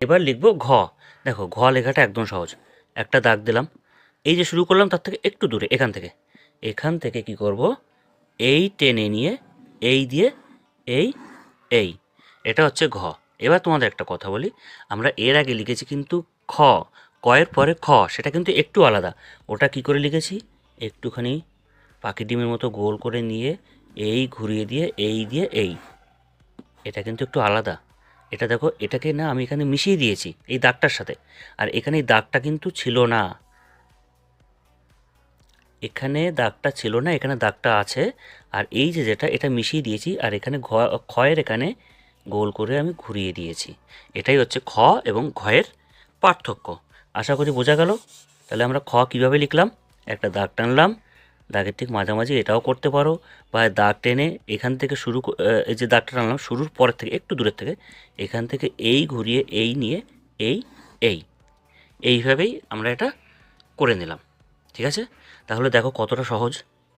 এবার লিখব ঘ। দেখো ঘ লেখাটা একদম সহজ। একটা দাগ দিলাম, এই যে শুরু করলাম তার থেকে একটু দূরে, এখান থেকে কি করব, এই টেনে নিয়ে এই দিয়ে এই এই, এটা হচ্ছে ঘ। এবার তোমাদের একটা কথা বলি, আমরা এর আগে লিখেছি কিন্তু খ, কয়ের পরে খ, সেটা কিন্তু একটু আলাদা। ওটা কি করে লিখেছি, একটুখানি পাখি ডিমের মতো গোল করে নিয়ে এই ঘুরিয়ে দিয়ে এই দিয়ে এই, এটা কিন্তু একটু আলাদা। এটা দেখো, এটাকে না আমি এখানে মিশিয়ে দিয়েছি এই দাগটার সাথে, আর এখানে এই দাগটা কিন্তু ছিল না, এখানে দাগটা ছিল না, এখানে দাগটা আছে। আর এই যে যেটা, এটা মিশিয়ে দিয়েছি, আর এখানে ক্ষয়ের এখানে গোল করে আমি ঘুরিয়ে দিয়েছি। এটাই হচ্ছে খ এবং ঘয়ের পার্থক্য। আশা করি বোঝা গেল। তাহলে আমরা খ কীভাবে লিখলাম, একটা দাগ টানলাম, দাগের ঠিক মাঝামাঝি এটাও করতে পারো, বা দাগ টেনে এখান থেকে এই যে দাগটা টানলাম শুরুর পরের থেকে একটু দূরের থেকে, এখান থেকে এই ঘুরিয়ে এই নিয়ে এই এই, এইভাবেই আমরা এটা করে নিলাম। ঠিক আছে, তাহলে দেখো কতটা সহজ।